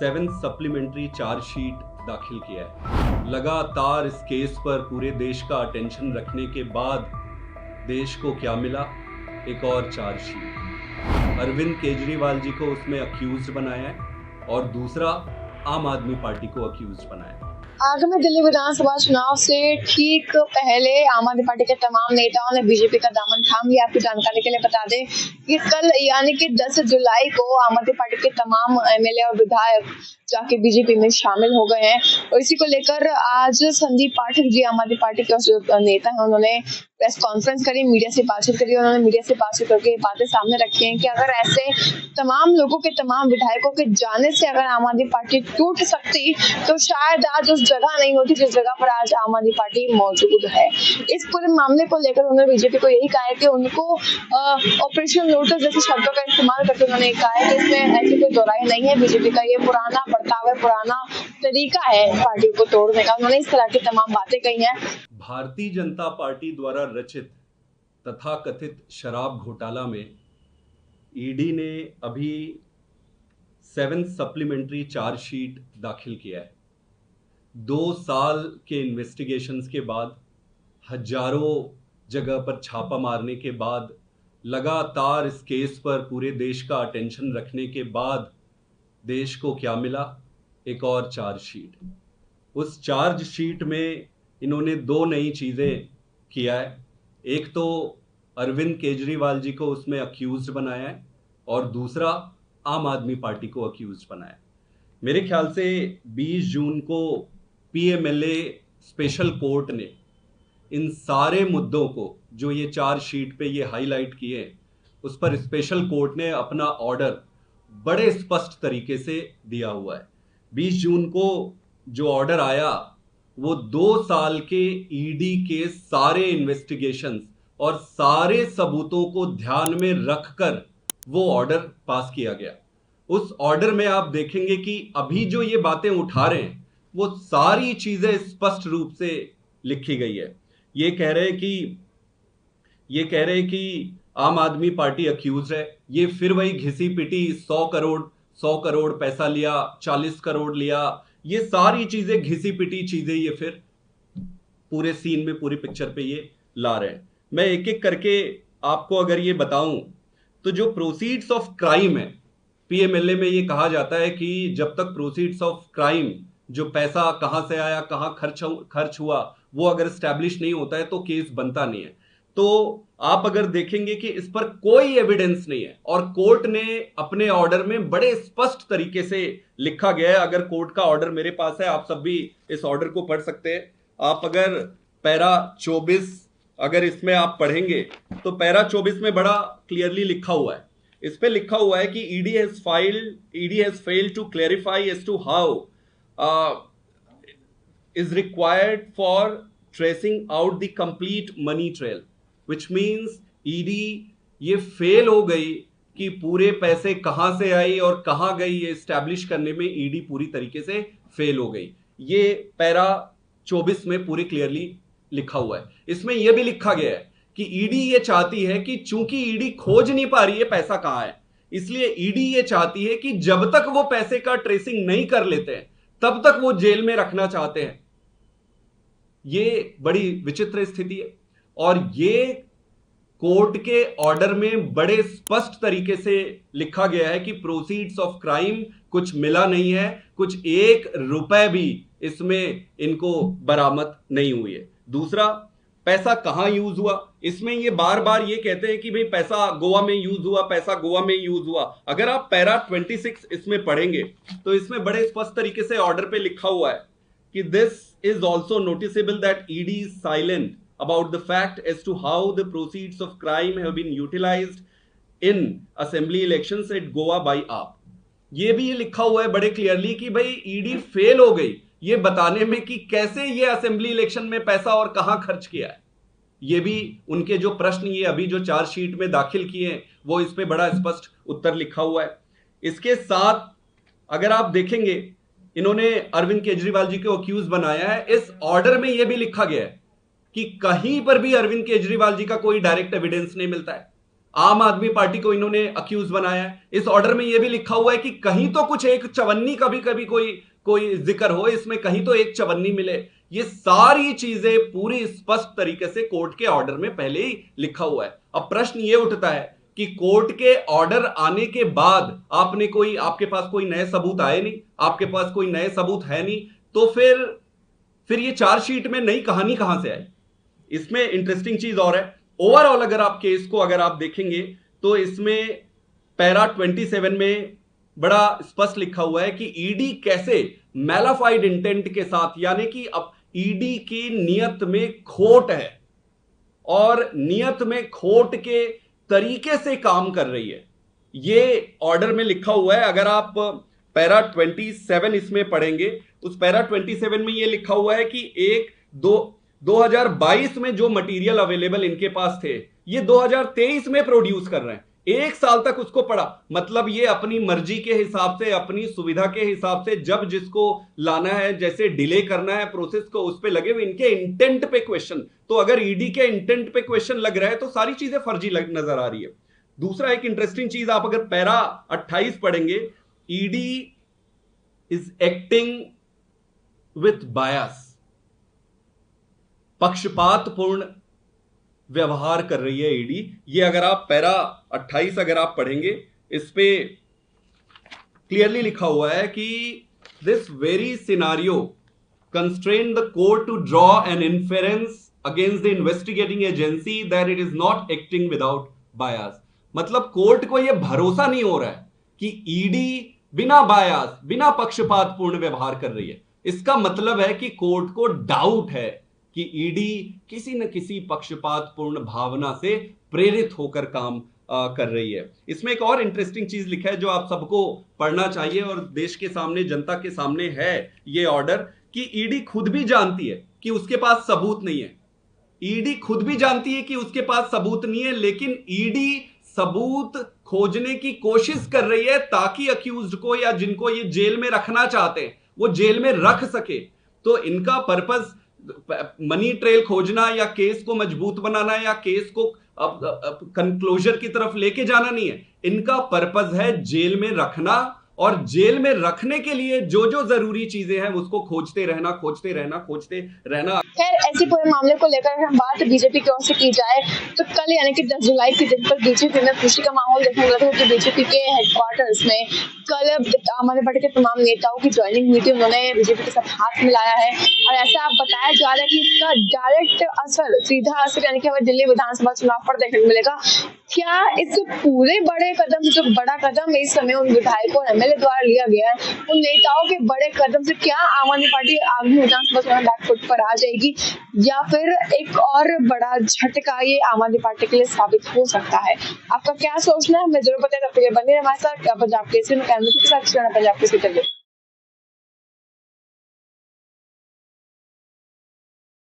7 supplementary chargesheet दाखिल किया है। लगातार इस केस पर पूरे देश का अटेंशन रखने के बाद देश को क्या मिला? एक और चार्जशीट। अरविंद केजरीवाल जी को उसमें अक्यूज्ड बनाया है और दूसरा आम आदमी पार्टी को अक्यूज्ड बनाया है। आगामी दिल्ली विधानसभा चुनाव से ठीक पहले आम आदमी पार्टी के तमाम नेताओं ने बीजेपी का दामन थाम लिया। आपकी जानकारी के लिए बता दें कि कल यानी कि 10 जुलाई को आम आदमी पार्टी के तमाम एमएलए और विधायक जाके बीजेपी में शामिल हो गए हैं और इसी को लेकर आज संदीप पाठक जी आम आदमी पार्टी के जो नेता हैं उन्होंने प्रेस कॉन्फ्रेंस करी, मीडिया से बातचीत करी। उन्होंने मीडिया से बातचीत करके बातें सामने रखी हैं कि अगर ऐसे तमाम लोगों के, तमाम विधायकों के जाने से अगर आम आदमी पार्टी टूट सकती तो शायद आज उस जगह नहीं होती जिस जगह पर आज आम आदमी पार्टी मौजूद है। इस पूरे मामले को लेकर उन्होंने बीजेपी को यही कहा है कि उनको ऑपरेशन लोटस जैसे शब्दों का इस्तेमाल करके उन्होंने कहा है कि इसमें ऐसी कोई दोहराई नहीं है। बीजेपी का ये पुराना बर्ताव, पुराना तरीका है पार्टी को तोड़ने का। उन्होंने इस तरह की तमाम बातें कही हैं। भारतीय जनता पार्टी द्वारा रचित तथाकथित शराब घोटाला में ईडी ने अभी 7 सप्लीमेंट्री चार्जशीट दाखिल किया है। 2 साल के इन्वेस्टिगेशंस के बाद, हजारों जगह पर छापा मारने के बाद, लगातार इस केस पर पूरे देश का अटेंशन रखने के बाद देश को क्या मिला? एक और चार्जशीट। उस चार्जशीट में इन्होंने 2 नई चीज़ें किया है। एक तो अरविंद केजरीवाल जी को उसमें अक्यूज्ड बनाया है और दूसरा आम आदमी पार्टी को अक्यूज्ड बनाया है। मेरे ख्याल से 20 जून को पीएमएलए स्पेशल कोर्ट ने इन सारे मुद्दों को जो ये चार्जशीट पे ये हाईलाइट किए, उस पर स्पेशल कोर्ट ने अपना ऑर्डर बड़े स्पष्ट तरीके से दिया हुआ है। 20 जून को जो ऑर्डर आया वो 2 साल के ईडी के सारे इन्वेस्टिगेशंस और सारे सबूतों को ध्यान में रखकर वो ऑर्डर पास किया गया। उस ऑर्डर में आप देखेंगे कि अभी जो ये बातें उठा रहे हैं वो सारी चीजें स्पष्ट रूप से लिखी गई है। ये कह रहे हैं कि आम आदमी पार्टी अक्यूज है। ये फिर वही घिसी पिटी 100 करोड़ पैसा लिया, 40 करोड़ लिया, ये सारी चीजें घिसी पिटी चीजें ये फिर पूरे सीन में, पूरी पिक्चर पे ये ला रहे हैं। मैं एक एक करके आपको अगर ये बताऊं तो जो प्रोसीड्स ऑफ क्राइम है, पीएमएलए में ये कहा जाता है कि जब तक प्रोसीड्स ऑफ क्राइम, जो पैसा कहां से आया, कहां खर्च हुआ, वो अगर स्टैब्लिश नहीं होता है तो केस बनता नहीं है। तो आप अगर देखेंगे कि इस पर कोई एविडेंस नहीं है और कोर्ट ने अपने ऑर्डर में बड़े स्पष्ट तरीके से लिखा गया है। अगर कोर्ट का ऑर्डर मेरे पास है, आप सब भी इस ऑर्डर को पढ़ सकते हैं। आप अगर पैरा 24 अगर इसमें आप पढ़ेंगे तो पैरा 24 में बड़ा क्लियरली लिखा हुआ है। इस पे लिखा हुआ है कि ED has failed to clarify as to how is required for tracing out the complete money trail, which means ED ये फेल हो गई कि पूरे पैसे कहां से आई और कहां गई, ये स्टैब्लिश करने में ईडी पूरी तरीके से फेल हो गई। ये पैरा 24 में पूरी क्लियरली लिखा हुआ है। इसमें यह भी लिखा गया है कि ईडी ये चाहती है कि चूंकि ईडी खोज नहीं पा रही है पैसा कहां है, इसलिए ईडी ये चाहती है कि जब तक वो पैसे का ट्रेसिंग नहीं कर लेते हैं तब तक वो जेल में रखना चाहते हैं। ये बड़ी विचित्र स्थिति है और ये कोर्ट के ऑर्डर में बड़े स्पष्ट तरीके से लिखा गया है कि प्रोसीड्स ऑफ क्राइम कुछ मिला नहीं है, कुछ 1 रुपए भी इसमें इनको बरामद नहीं हुई है। दूसरा, पैसा कहां यूज हुआ, इसमें ये बार बार ये कहते हैं कि भाई पैसा गोवा में यूज हुआ, पैसा गोवा में यूज हुआ। अगर आप पैरा 26 इसमें पढ़ेंगे तो इसमें बड़े स्पष्ट तरीके से ऑर्डर पे लिखा हुआ है कि this is also noticeable that ED is silent about the fact as to how the proceeds of crime have been utilized in assembly elections at Goa by AAP। ये भी ये लिखा हुआ है बड़े क्लियरली कि भाई ईडी फेल हो गई ये बताने में कि कैसे ये असेंबली इलेक्शन में पैसा और कहां खर्च किया है। ये भी उनके जो प्रश्न ये अभी जो चार्जशीट में दाखिल किए हैं वो इस पे बड़ा स्पष्ट उत्तर लिखा हुआ है। इसके साथ अगर आप देखेंगे, इन्होंने अरविंद केजरीवाल जी को अक्यूज बनाया है। इस ऑर्डर में यह भी लिखा गया है कि कहीं पर भी अरविंद केजरीवाल जी का कोई डायरेक्ट एविडेंस नहीं मिलता है। आम आदमी पार्टी को इन्होंने अक्यूज बनाया है। इस ऑर्डर में यह भी लिखा हुआ है कि कहीं तो कुछ एक चवन्नी कभी कभी कोई कोई जिक्र हो, इसमें कहीं तो एक चवन्नी मिले। ये सारी चीजें पूरी स्पष्ट तरीके से कोर्ट के ऑर्डर में पहले ही लिखा हुआ है। अब प्रश्न ये उठता है कि कोर्ट के ऑर्डर आने के बाद आपके पास कोई नए सबूत आए नहीं, आपके पास कोई नए सबूत है नहीं, तो फिर ये चार्जशीट में नई कहानी कहां से आई? इसमें इंटरेस्टिंग चीज और है, ओवरऑल अगर आप केस को अगर आप देखेंगे तो इसमें पैरा 27 में बड़ा स्पष्ट लिखा हुआ है कि ईडी कैसे मैलाफाइड इंटेंट के साथ, यानी कि अब ईडी की नियत में खोट है और नियत में खोट के तरीके से काम कर रही है, ये ऑर्डर में लिखा हुआ है। अगर आप पैरा 27 इसमें पढ़ेंगे, उस पैरा 27 में यह लिखा हुआ है कि 2022 में जो मटेरियल अवेलेबल इनके पास थे ये 2023 में प्रोड्यूस कर रहे हैं। एक साल तक उसको पढ़ा, मतलब ये अपनी मर्जी के हिसाब से, अपनी सुविधा के हिसाब से जब जिसको लाना है, जैसे डिले करना है प्रोसेस को, उस पे लगे हुए। इनके इंटेंट पे क्वेश्चन, तो अगर ईडी के इंटेंट पे क्वेश्चन लग रहा है तो सारी चीजें फर्जी नजर आ रही है। दूसरा एक इंटरेस्टिंग चीज, आप अगर पैरा 28 पढ़ेंगे, ईडी इज एक्टिंग विथ बायस, पक्षपातपूर्ण व्यवहार कर रही है ईडी। ये अगर आप पैरा 28 अगर आप पढ़ेंगे, इस पे क्लियरली लिखा हुआ है कि this very scenario constrain the court to draw an inference against the investigating agency that it is not acting without bias. मतलब कोर्ट को यह भरोसा नहीं हो रहा है कि ईडी बिना बायस, बिना पक्षपातपूर्ण व्यवहार कर रही है। इसका मतलब है कि कोर्ट को डाउट है कि ईडी किसी न किसी पक्षपातपूर्ण भावना से प्रेरित होकर काम कर रही है। इसमें एक और इंटरेस्टिंग चीज लिखा है जो आप सबको पढ़ना चाहिए और देश के सामने, जनता के सामने है ये ऑर्डर, कि ईडी खुद भी जानती है कि उसके पास सबूत नहीं है। ईडी खुद भी जानती है कि उसके पास सबूत नहीं है, लेकिन ईडी सबूत खोजने की कोशिश कर रही है ताकि अक्यूज्ड को या जिनको ये जेल में रखना चाहते हैं वो जेल में रख सके। तो इनका पर्पस मनी ट्रेल खोजना या केस को मजबूत बनाना या केस को कंक्लोजर की तरफ लेके जाना नहीं है। इनका पर्पस है जेल में रखना, और जेल में रखने के लिए जो जो जरूरी चीजें हैं उसको खोजते रहना। खैर, ऐसे पूरे मामले को लेकर हम बात बीजेपी की ओर से की जाए तो कल यानी कि 10 जुलाई के दिन पर बीजेपी में खुशी का माहौल देखने लगा कि बीजेपी के हेडक्वार्टर्स में कल आम आदमी पार्टी के तमाम नेताओं की ज्वाइनिंग हुई थी। उन्होंने बीजेपी के साथ हाथ मिलाया है और ऐसा बताया जा रहा है कि इसका डायरेक्ट असर, सीधा असर यानी कि हमें दिल्ली विधानसभा चुनाव पर देखने को मिलेगा। क्या इस पूरे बड़े कदम से, जो बड़ा कदम इस समय उन विधायकों एमएलए द्वारा लिया गया है, उन नेताओं के बड़े कदम से क्या आम आदमी पार्टी आगामी विधानसभा चुनाव बैकफुट पर आ जाएगी, या फिर एक और बड़ा झटका ये आम आदमी पार्टी के लिए साबित हो सकता है? आपका क्या सोचना है हमें जरूर बताइए। बने हमारे साथ पंजाब केसरी में कैमरे के साथ पंजाब केसरी।